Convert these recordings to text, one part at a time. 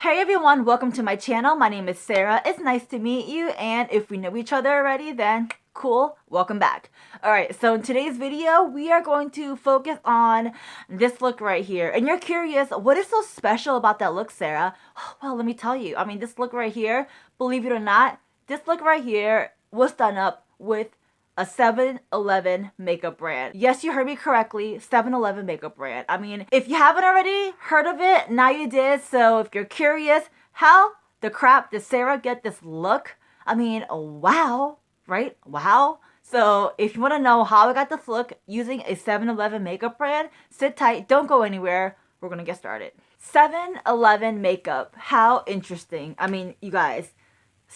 Hey everyone, welcome to my channel. My name is Sarah. It's nice to meet you, and if we know each other already, then cool, welcome back. Alright, so in today's video, we are going to focus on this look right here. And you're curious, what is so special about that look, Sarah? Well, let me tell you. I mean, this look right here, believe it or not, this look right here was done up with a 7-Eleven makeup brand. Yes, you heard me correctly, 7-Eleven makeup brand. I mean, if you haven't already heard of it, now you did. So if you're curious, how the crap did Sarah get this look? I mean, wow, right? Wow. So if you want to know how I got this look using a 7-Eleven makeup brand, sit tight, don't go anywhere. We're gonna get started. 7-Eleven makeup, how interesting. I mean, you guys,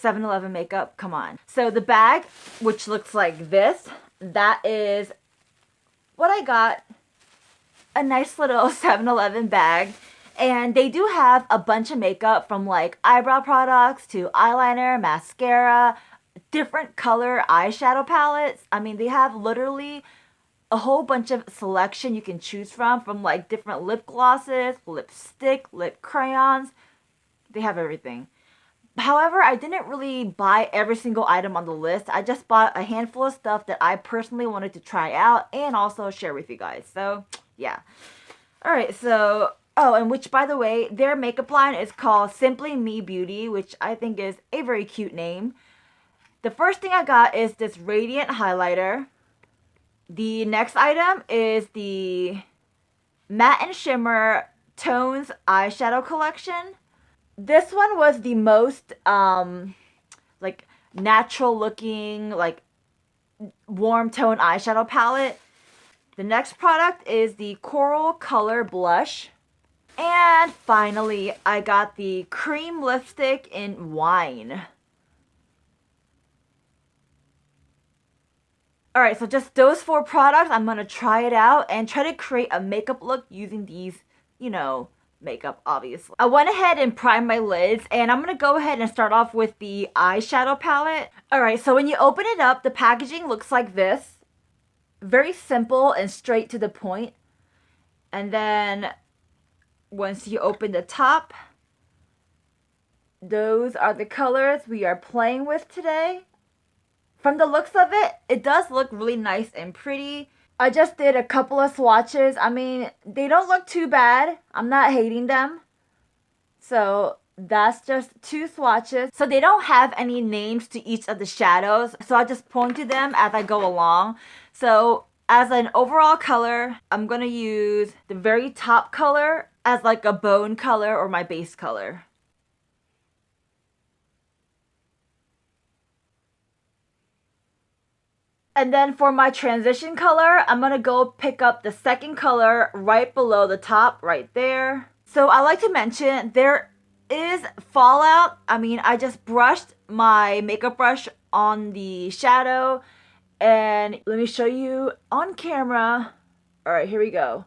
7-Eleven makeup, come on. So the bag, which looks like this, that is what I got. A nice little 7-Eleven bag. And they do have a bunch of makeup, from like eyebrow products to eyeliner, mascara, different color eyeshadow palettes. I mean, they have literally a whole bunch of selection you can choose from like different lip glosses, lipstick, lip crayons. They have everything. However, I didn't really buy every single item on the list. I just bought a handful of stuff that I personally wanted to try out and also share with you guys. So, yeah. Alright, so, oh, and which, by the way, their makeup line is called Simply Me Beauty, which I think is a very cute name. The first thing I got is this Radiant highlighter. The next item is the Matte and Shimmer Tones eyeshadow collection. This one was the most, like, natural looking, like, warm tone eyeshadow palette. The next product is the Coral Color Blush. And finally, I got the cream lipstick in Wine. Alright, so just those 4 products. I'm going to try it out and try to create a makeup look using these, you know, makeup, obviously. I went ahead and primed my lids, and I'm gonna go ahead and start off with the eyeshadow palette. Alright, so when you open it up, the packaging looks like this. Very simple and straight to the point. And then once you open the top, those are the colors we are playing with today. From the looks of it, it does look really nice and pretty. I just did a couple of swatches. I mean, they don't look too bad. I'm not hating them. So that's just 2 swatches. So they don't have any names to each of the shadows. So I just point to them as I go along. So as an overall color, I'm going to use the very top color as like a bone color or my base color. And then for my transition color, I'm going to go pick up the second color right below the top, right there. So I like to mention, there is fallout. I mean, I just brushed my makeup brush on the shadow. And let me show you on camera. Alright, here we go.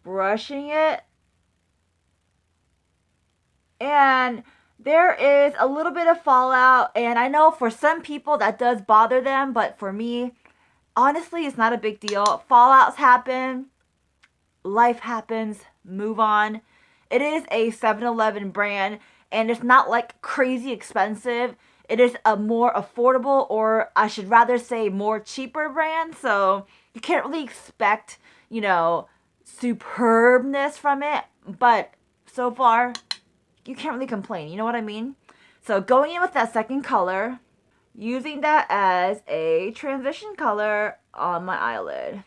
Brushing it. And there is a little bit of fallout, and I know for some people that does bother them, but for me, honestly, it's not a big deal. Fallouts happen, life happens, move on. It is a 7-Eleven brand, and it's not like crazy expensive. It is a more affordable, or I should rather say more cheaper brand, so you can't really expect, you know, superbness from it, but so far, you can't really complain, you know what I mean? So going in with that second color, using that as a transition color on my eyelid.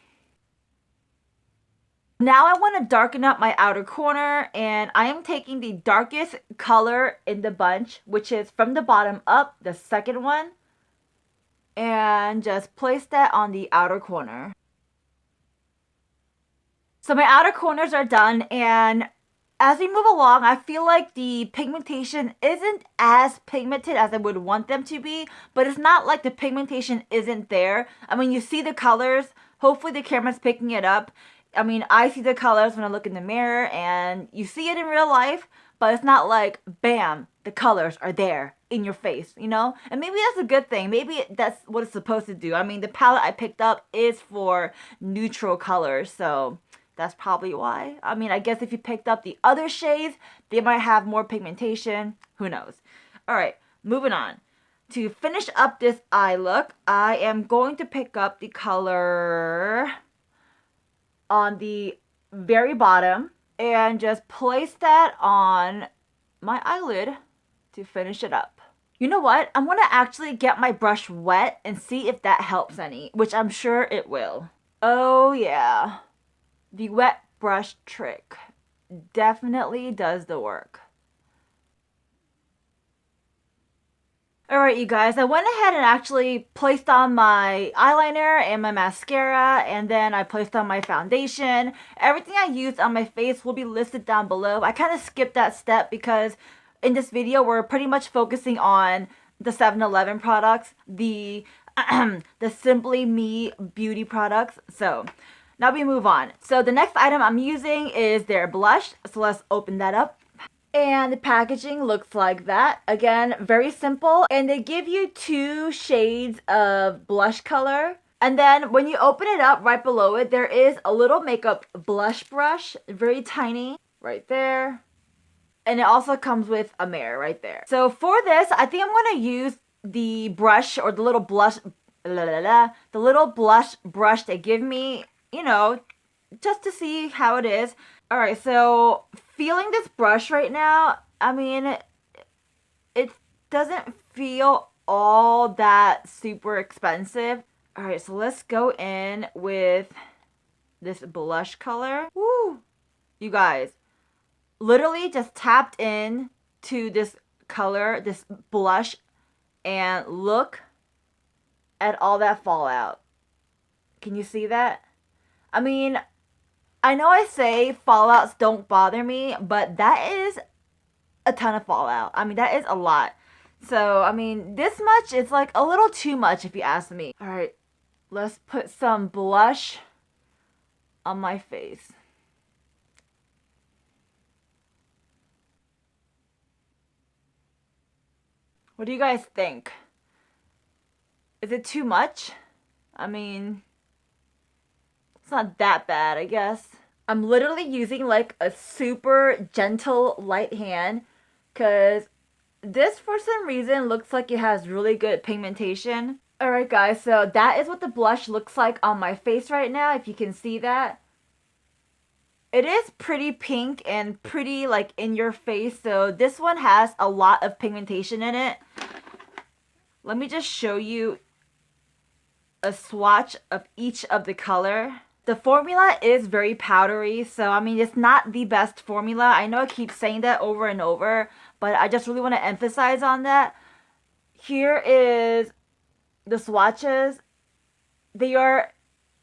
Now I want to darken up my outer corner, and I am taking the darkest color in the bunch, which is from the bottom up, the second one, and just place that on the outer corner. So my outer corners are done, and as we move along, I feel like the pigmentation isn't as pigmented as I would want them to be, but it's not like the pigmentation isn't there. I mean, you see the colors. Hopefully the camera's picking it up. I mean, I see the colors when I look in the mirror, and you see it in real life, but it's not like, bam, the colors are there in your face, you know? And maybe that's a good thing. Maybe that's what it's supposed to do. I mean, the palette I picked up is for neutral colors, so That's probably why. I mean, I guess if you picked up the other shades, they might have more pigmentation. Who knows? Alright, moving on. To finish up this eye look, I am going to pick up the color on the very bottom and just place that on my eyelid to finish it up. You know what? I'm going to actually get my brush wet and see if that helps any, which I'm sure it will. Oh yeah. The wet brush trick definitely does the work. Alright, you guys, I went ahead and actually placed on my eyeliner and my mascara, and then I placed on my foundation. Everything I used on my face will be listed down below. I kind of skipped that step because in this video, we're pretty much focusing on the 7-Eleven products, the Simply Me beauty products. So now we move on. So the next item I'm using is their blush. So let's open that up. And the packaging looks like that. Again, very simple. And they give you 2 shades of blush color. And then when you open it up, right below it, there is a little makeup blush brush. Very tiny. Right there. And it also comes with a mirror right there. So for this, I think I'm going to use the brush or the little blush, the little blush brush they give me, you know, just to see how it is. All right, so feeling this brush right now, I mean, it doesn't feel all that super expensive. All right, so let's go in with this blush color. Woo! You guys, literally just tapped in to this color, this blush, and look at all that fallout. Can you see that? I mean, I know I say fallouts don't bother me, but that is a ton of fallout. I mean, that is a lot. So, I mean, this much is like a little too much if you ask me. All right, let's put some blush on my face. What do you guys think? Is it too much? I mean, it's not that bad, I guess. I'm literally using like a super gentle light hand because this for some reason looks like it has really good pigmentation. Alright guys, so that is what the blush looks like on my face right now, if you can see that. It is pretty pink and pretty like in your face, so this one has a lot of pigmentation in it. Let me just show you a swatch of each of the color. The formula is very powdery, so I mean, it's not the best formula. I know I keep saying that over and over, but I just really want to emphasize on that. Here is the swatches. They are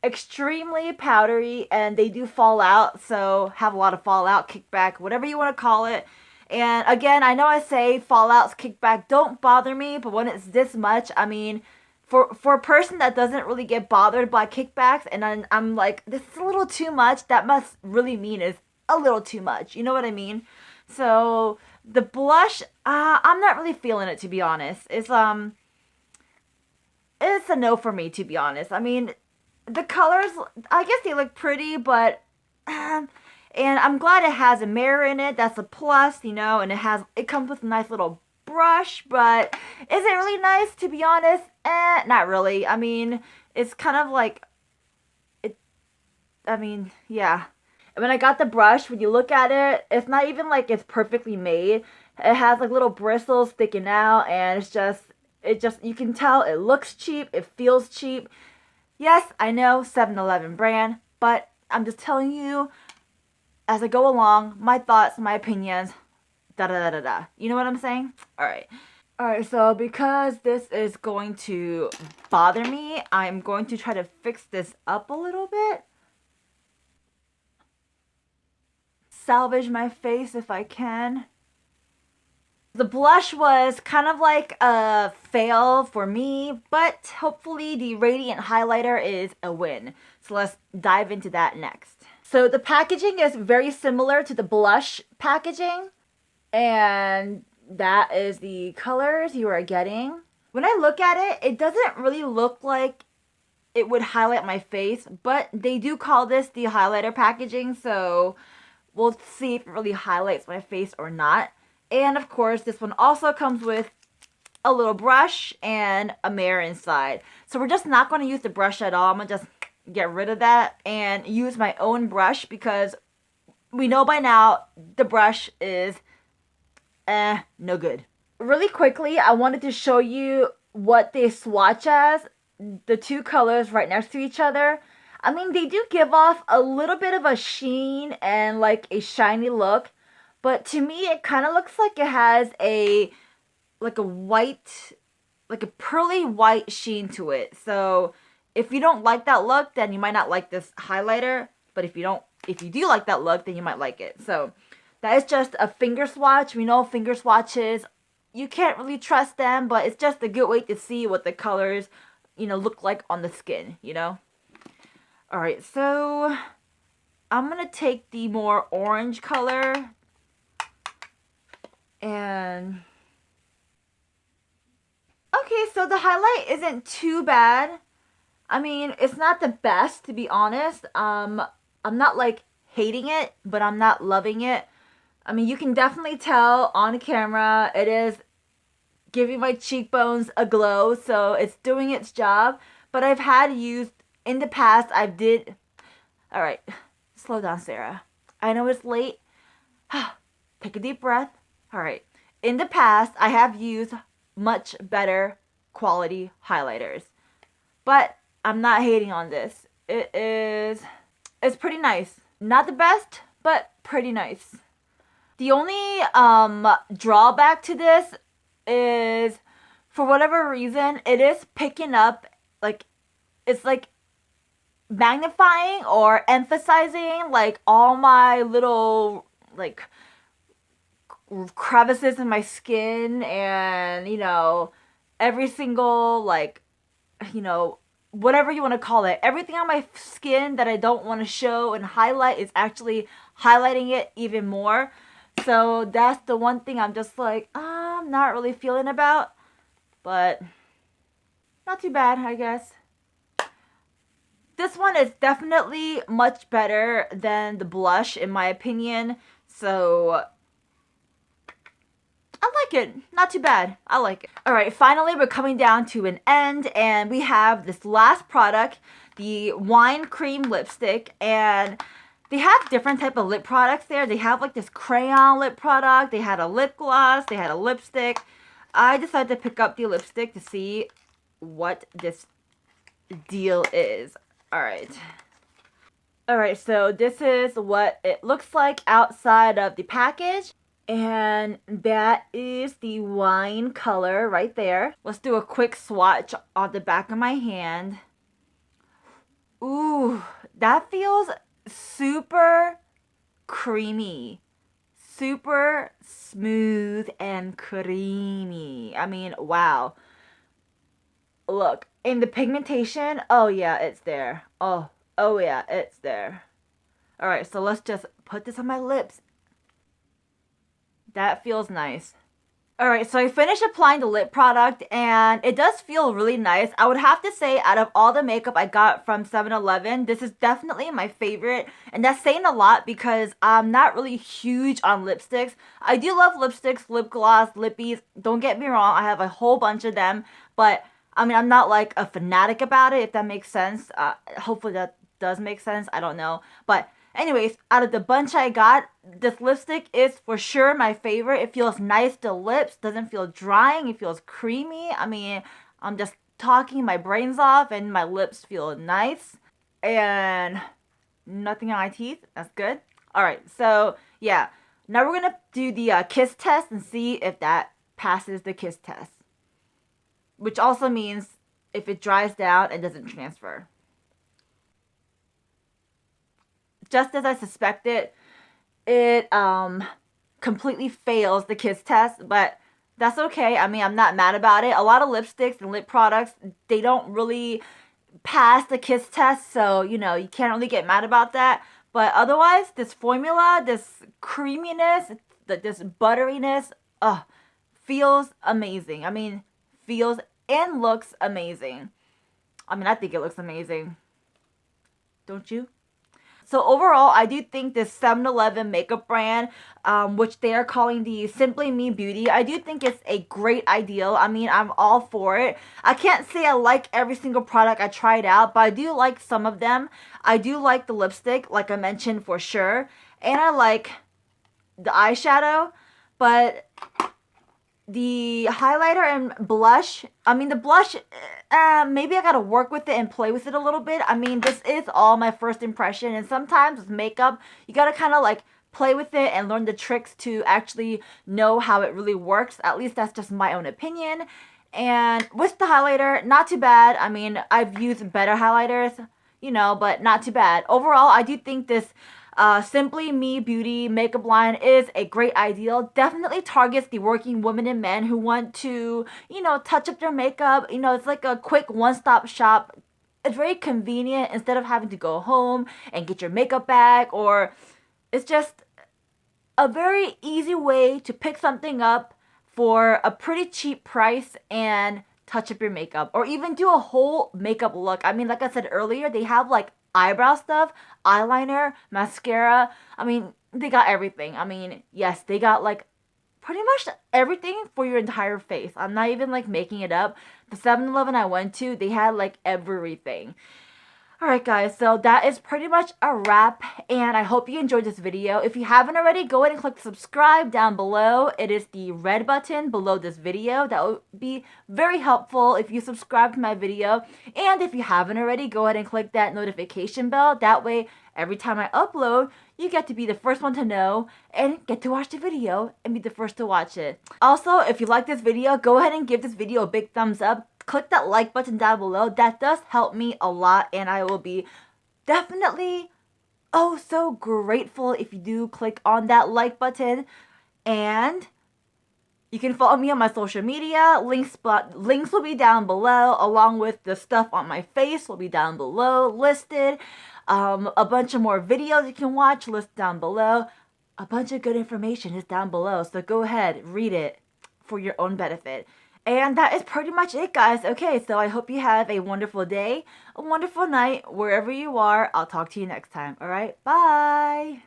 extremely powdery and they do fall out, so have a lot of fallout, kickback, whatever you want to call it. And again, I know I say fallouts, kickback don't bother me, but when it's this much, I mean, for a person that doesn't really get bothered by kickbacks, and I'm like, this is a little too much, that must really mean it's a little too much. You know what I mean? So the blush, I'm not really feeling it, to be honest. It's a no for me, to be honest. I mean, the colors, I guess they look pretty, but and I'm glad it has a mirror in it. That's a plus, you know, and it comes with a nice little brush, but is it really nice, to be honest? Not really. I mean, it's kind of like I mean, yeah. And when I got the brush, when you look at it, it's not even like it's perfectly made. It has like little bristles sticking out, and it just you can tell it looks cheap, it feels cheap. Yes, I know, 7-Eleven brand, but I'm just telling you as I go along, my thoughts, my opinions, da da da da da. You know what I'm saying? Alright. Alright, so because this is going to bother me, I'm going to try to fix this up a little bit. Salvage my face if I can. The blush was kind of like a fail for me, but hopefully the Radiant highlighter is a win. So let's dive into that next. So the packaging is very similar to the blush packaging, and that is the colors you are getting. When I look at it, it doesn't really look like it would highlight my face, but they do call this the highlighter packaging, so we'll see if it really highlights my face or not. And of course, this one also comes with a little brush and a mirror inside. So we're just not going to use the brush at all. I'm going to just get rid of that and use my own brush, because we know by now the brush is no good. Really quickly, I wanted to show you what they swatch as, the two colors right next to each other. I mean, they do give off a little bit of a sheen and like a shiny look, but to me it kind of looks like it has a white, like a pearly white sheen to it. So if you don't like that look, then you might not like this highlighter, but if you do like that look, then you might like it. So that is just a finger swatch. We know finger swatches, you can't really trust them, but it's just a good way to see what the colors, you know, look like on the skin, you know? Alright, so I'm going to take the more orange color and... Okay, so the highlight isn't too bad. I mean, it's not the best, to be honest. I'm not like hating it, but I'm not loving it. I mean, you can definitely tell on camera it is giving my cheekbones a glow, so it's doing its job. But I've had used in the past, Alright, slow down, Sarah. I know it's late. Take a deep breath. Alright, in the past, I have used much better quality highlighters, but I'm not hating on this. It's pretty nice. Not the best, but pretty nice. The only drawback to this is, for whatever reason, it is picking up, like, it's like magnifying or emphasizing like all my little like crevices in my skin, and you know, every single, like, you know, whatever you want to call it, everything on my skin that I don't want to show and highlight is actually highlighting it even more. So that's the one thing I'm just like, I'm not really feeling about, but not too bad, I guess. This one is definitely much better than the blush, in my opinion, so I like it. Not too bad. I like it. Alright, finally we're coming down to an end, and we have this last product, the Wine Cream Lipstick, and they have different type of lip products there. They have like this crayon lip product, they had a lip gloss, they had a lipstick. I decided to pick up the lipstick to see what this deal is. Alright. Alright, so this is what it looks like outside of the package. And that is the wine color right there. Let's do a quick swatch on the back of my hand. Ooh, that feels super creamy. Super smooth and creamy. I mean, wow. Look, in the pigmentation, oh yeah, it's there. Oh yeah, it's there. Alright, so let's just put this on my lips. That feels nice. Alright, so I finished applying the lip product, and it does feel really nice. I would have to say, out of all the makeup I got from 7-Eleven, this is definitely my favorite. And that's saying a lot, because I'm not really huge on lipsticks. I do love lipsticks, lip gloss, lippies. Don't get me wrong, I have a whole bunch of them. But, I mean, I'm not like a fanatic about it, if that makes sense. Hopefully that does make sense. I don't know. But anyways, out of the bunch I got, this lipstick is for sure my favorite. It feels nice to lips, doesn't feel drying, it feels creamy. I mean, I'm just talking my brains off and my lips feel nice. And nothing on my teeth, that's good. Alright, so yeah. Now we're gonna do the kiss test and see if that passes the kiss test. Which also means if it dries down and doesn't transfer. Just as I suspected, it completely fails the kiss test, but that's okay. I mean, I'm not mad about it. A lot of lipsticks and lip products, they don't really pass the kiss test, so, you know, you can't really get mad about that. But otherwise, this formula, this creaminess, this butteriness, feels amazing. I mean, feels and looks amazing. I mean, I think it looks amazing. Don't you? So overall, I do think this 7-Eleven makeup brand, which they are calling the Simply Me Beauty, I do think it's a great ideal. I mean, I'm all for it. I can't say I like every single product I tried out, but I do like some of them. I do like the lipstick, like I mentioned, for sure. And I like the eyeshadow, but the highlighter and blush, I mean, the blush, maybe I gotta work with it and play with it a little bit. I mean, this is all my first impression, and sometimes with makeup, you gotta kind of like play with it and learn the tricks to actually know how it really works. At least that's just my own opinion. And with the highlighter, not too bad. I mean, I've used better highlighters, you know, but not too bad. Overall, I do think this Simply Me Beauty makeup line is a great ideal. Definitely targets the working women and men who want to, you know, touch up their makeup. You know, it's like a quick one-stop shop. It's very convenient instead of having to go home and get your makeup back, or it's just a very easy way to pick something up for a pretty cheap price and touch up your makeup, or even do a whole makeup look. I mean, like I said earlier, they have like eyebrow stuff, eyeliner, mascara. I mean, they got everything. I mean, yes, they got like pretty much everything for your entire face. I'm not even like making it up. The 7-Eleven I went to, they had like everything. Alright guys, so that is pretty much a wrap, and I hope you enjoyed this video. If you haven't already, go ahead and click subscribe down below. It is the red button below this video. That would be very helpful if you subscribe to my video. And if you haven't already, go ahead and click that notification bell. That way, every time I upload, you get to be the first one to know and get to watch the video and be the first to watch it. Also, if you like this video, go ahead and give this video a big thumbs up. Click that like button down below. That does help me a lot, and I will be definitely oh so grateful if you do click on that like button. And you can follow me on my social media. Links will be down below, along with the stuff on my face will be down below listed. A bunch of more videos you can watch listed down below. A bunch of good information is down below, so go ahead, read it for your own benefit. And that is pretty much it, guys. Okay, so I hope you have a wonderful day, a wonderful night, wherever you are. I'll talk to you next time. All right, bye.